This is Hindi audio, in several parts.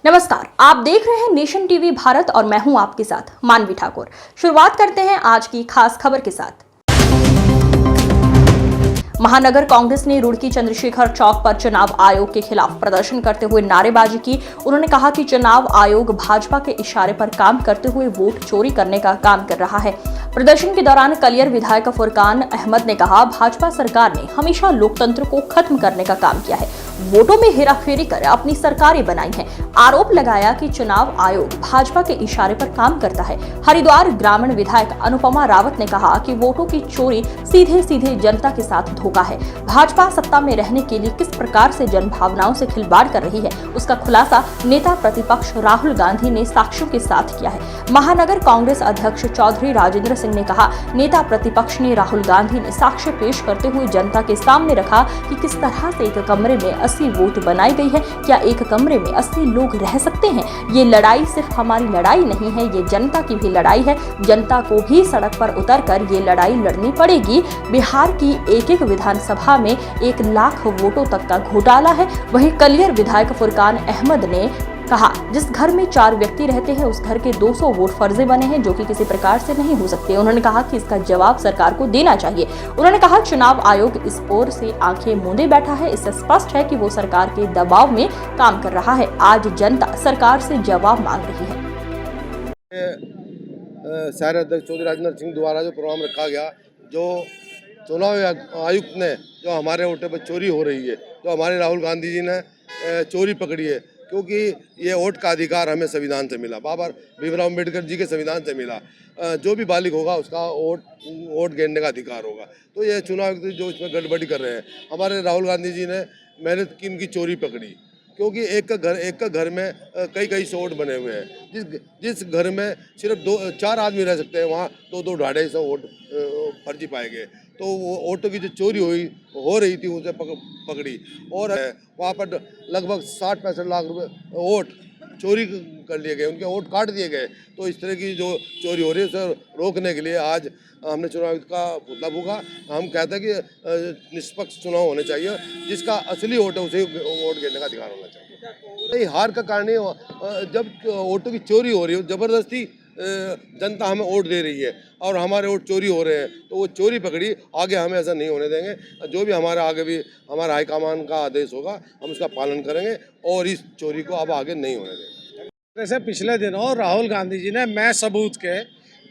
नमस्कार, आप देख रहे हैं नेशन टीवी भारत और मैं हूं आपके साथ मानवी ठाकुर। शुरुआत करते हैं आज की खास खबर के साथ। महानगर कांग्रेस ने रुड़की चंद्रशेखर चौक पर चुनाव आयोग के खिलाफ प्रदर्शन करते हुए नारेबाजी की। उन्होंने कहा कि चुनाव आयोग भाजपा के इशारे पर काम करते हुए वोट चोरी करने का काम कर रहा है। प्रदर्शन के दौरान कलियर विधायक फुरकान अहमद ने कहा, भाजपा सरकार ने हमेशा लोकतंत्र को खत्म करने का काम किया है, वोटों में हेराफेरी कर अपनी सरकारें बनाई हैं। आरोप लगाया कि चुनाव आयोग भाजपा के इशारे पर काम करता है। हरिद्वार ग्रामीण विधायक अनुपमा रावत ने कहा कि वोटों की चोरी सीधे सीधे जनता के साथ धोखा है। भाजपा सत्ता में रहने के लिए किस प्रकार से जन भावनाओं से खिलवाड़ कर रही है, उसका खुलासा नेता प्रतिपक्ष राहुल गांधी ने साक्ष्यों के साथ किया है। महानगर कांग्रेस अध्यक्ष चौधरी राजेंद्र सिंह ने कहा, नेता प्रतिपक्ष ने राहुल गांधी ने साक्ष्य पेश करते हुए जनता के सामने रखा कि किस तरह से एक कमरे में 80 वोट बनाई गई है। क्या एक कमरे में 80 लोग रह सकते हैं? ये लड़ाई सिर्फ हमारी लड़ाई नहीं है, ये जनता की भी लड़ाई है। जनता को भी सड़क पर उतरकर ये लड़ाई लड़नी पड़ेगी। बिहार की एक विधानसभा में 1 लाख वोटों तक का घोटाला है। वहीं कलियर विधायक फुरकान अहमद ने कहा, जिस घर में 4 व्यक्ति रहते हैं उस घर के 200 वोट फर्जी बने हैं, जो कि किसी प्रकार से नहीं हो सकते। उन्होंने कहा कि इसका जवाब सरकार को देना चाहिए। उन्होंने कहा, चुनाव आयोग इस ओर से आंखें मूंदे बैठा है। इससे स्पष्ट है कि वो सरकार के दबाव में काम कर रहा है। आज जनता सरकार से जवाब मांग रही है। शहर अध्यक्ष चौधरी राजेंद्र सिंह द्वारा जो प्रोग्राम रखा गया, जो चुनाव आयुक्त ने जो हमारे वोटों पर चोरी हो रही है, जो हमारे राहुल गांधी जी ने चोरी पकड़ी है, क्योंकि ये वोट का अधिकार हमें संविधान से मिला, बाबा भीमराव अम्बेडकर जी के संविधान से मिला। जो भी बालिग होगा उसका वोट गिनने का अधिकार होगा। तो ये चुनाव आयुक्त जो इसमें गड़बड़ी कर रहे हैं, हमारे राहुल गांधी जी ने मेहनत की इनकी चोरी पकड़ी, क्योंकि एक का घर में कई 100 वोट बने हुए हैं। जिस घर में सिर्फ 4 आदमी रह सकते हैं, वहाँ 200-250 वोट फर्जी पाए गए। तो वो वोटों की जो चोरी हो रही थी उसे पकड़ी, और वहाँ पर लगभग 60-65 लाख रुपए वोट चोरी कर लिए गए, उनके वोट काट दिए गए। तो इस तरह की जो चोरी हो रही है उसे रोकने के लिए आज हमने चुनाव आयुक्त का पुतला फूंका। हम कहते हैं कि निष्पक्ष चुनाव होने चाहिए, जिसका असली वोट है उसे वोट गिनने का अधिकार होना चाहिए। नहीं, हार का कारण जब वोटों की चोरी हो रही है, जबरदस्ती जनता हमें वोट दे रही है और हमारे वोट चोरी हो रहे हैं, तो वो चोरी पकड़ी। आगे हम ऐसा नहीं होने देंगे। जो भी हमारे आगे भी हमारा हाईकमान का आदेश होगा, हम उसका पालन करेंगे और इस चोरी को अब आगे नहीं होने देंगे। जैसे पिछले दिनों राहुल गांधी जी ने मैं सबूत के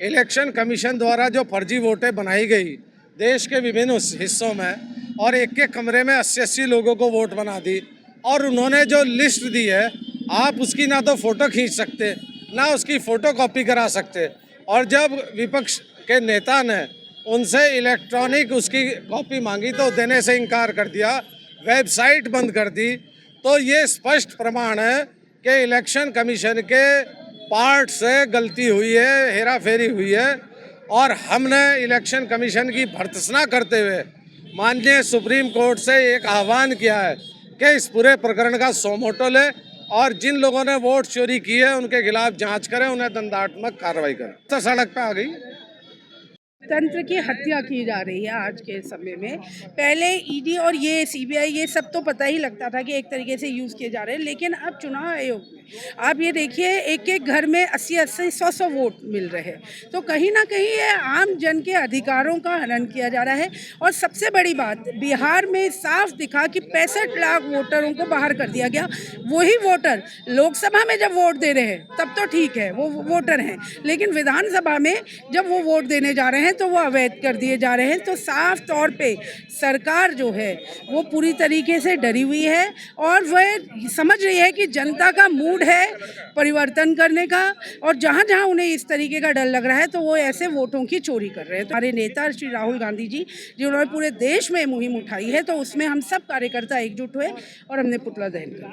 इलेक्शन कमीशन द्वारा जो फर्जी वोटें बनाई गई देश के विभिन्न हिस्सों में, और एक कमरे में 80 लोगों को वोट बना दी, और उन्होंने जो लिस्ट दी है, आप उसकी ना तो फ़ोटो खींच सकते, ना उसकी फ़ोटो कॉपी करा सकते। और जब विपक्ष के नेता ने उनसे इलेक्ट्रॉनिक उसकी कॉपी मांगी तो देने से इनकार कर दिया, वेबसाइट बंद कर दी। तो ये स्पष्ट प्रमाण है कि इलेक्शन कमीशन के पार्ट से गलती हुई है, हेरा फेरी हुई है। और हमने इलेक्शन कमीशन की भर्त्सना करते हुए माननीय सुप्रीम कोर्ट से एक आह्वान किया है कि इस पूरे प्रकरण का सोमोटो ले और जिन लोगों ने वोट चोरी की है उनके खिलाफ जांच करें, उन्हें दंडात्मक कार्रवाई करें। तो सड़क पे आ गई, तंत्र की हत्या की जा रही है आज के समय में। पहले ईडी और ये सीबीआई ये सब तो पता ही लगता था कि एक तरीके से यूज़ किए जा रहे हैं, लेकिन अब चुनाव आयोग में आप ये देखिए, एक घर में 80-80, 100-100 वोट मिल रहे हैं। तो कहीं ना कहीं ये आम जन के अधिकारों का हनन किया जा रहा है। और सबसे बड़ी बात, बिहार में साफ दिखा कि 65 लाख वोटरों को बाहर कर दिया गया। वही वोटर लोकसभा में जब वोट दे रहे हैं तब तो ठीक है, वो वोटर हैं, लेकिन विधानसभा में जब वो वोट देने जा रहे हैं तो वो अवैध कर दिए जा रहे हैं। तो साफ तौर पे सरकार जो है वो पूरी तरीके से डरी हुई है और वह समझ रही है कि जनता का मूड है परिवर्तन करने का, और जहाँ जहाँ उन्हें इस तरीके का डर लग रहा है तो वो ऐसे वोटों की चोरी कर रहे हैं। तो हमारे नेता श्री राहुल गांधी जी जिन्होंने पूरे देश में मुहिम उठाई है, तो उसमें हम सब कार्यकर्ता एकजुट हुए और हमने पुतला दहन किया।